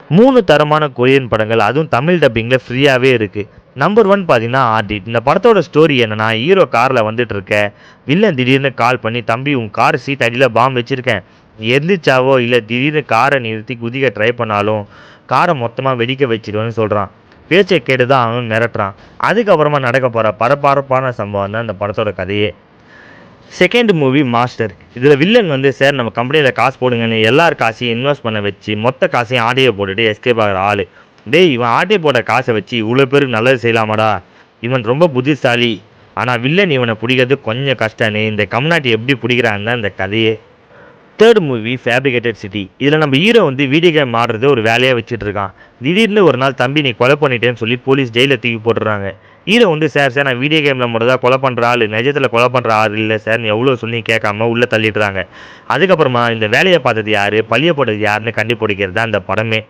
3 தரமான கொரியன் படங்கள், அதுவும் தமிழ் டப்பிங்ல ஃப்ரீயாவே இருக்கு. நம்பர் 1 பார்த்தீங்கன்னா, ஆர்டிட். இந்த படத்தோட ஸ்டோரி என்னன்னா, ஹீரோ கார்ல வந்துட்டு இருக்க, வில்லன் திடீர்னு கால் பண்ணி, "தம்பி உன் கார் சீட் அடியில பாம் வச்சிருக்கேன். நீ எந்திரிச்சாவோ, இல்ல திடீர்னு கார நிறுத்தி குதிக்க ட்ரை பண்ணாலும், கார மொத்தமா வெடிக்க வச்சுருவேன்னு" சொல்றான். பேச்ச கேட்டு தான் அவனும் மிரட்டுறான். அதுக்கப்புறமா நடக்க போற பரபரப்பான சம்பவம் தான் இந்த படத்தோட கதையே. Second movie master. இதில வில்லன் வந்து, "சார் நம்ம கம்பெனியில காசு போடுங்கன்னு" எல்லார் காசையும் இன்வெஸ்ட் பண்ண வச்சு, மொத்த காசையும் ஆட்டைய போட்டுட்டு எஸ்கேப் ஆகுற ஆளு. "டேய் இவன் ஆட்டைய போட்ட காச வச்சு இவ்ளோ பேருக்கு நல்லது செய்யலாமாடா? இவன் ரொம்ப புத்திசாலி. ஆனா வில்லன் இவன புடிக்கிறது கொஞ்சம் கஷ்டம்ன்னு" இந்த கம்னாட்டி எப்படி புடிக்கிறான்னு தான் இந்த கதையே. Third movie fabricated city. இதில நம்ம ஹீரோ வந்து வீடியோ கேம் ஆடுறத ஒரு வேலையா வச்சுட்டு இருக்கான். திடீர்னு ஒரு நாள், "தம்பி நீ கொலை பண்ணிட்டேன்னு" சொல்லி போலீஸ் ஜெயில்ல தூக்கி போட்டுர்றாங்க. ஹீரோ வந்து, "சார் நான் வீடியோ கேம்ல மட்டும் தான் கொலை பண்ற ஆளு. நிஜத்துல கொலை பண்ற ஆள் இல்ல சார்ன்னு" எவ்வளோ சொல்லி கேட்காம உள்ள தள்ளிடுறாங்க. அதுக்கப்புறமா இந்த வேலைய பார்த்தது யாரு, பழிய போட்டது யாருன்னு கண்டுபிடிக்கிறது தான் இந்த படமே.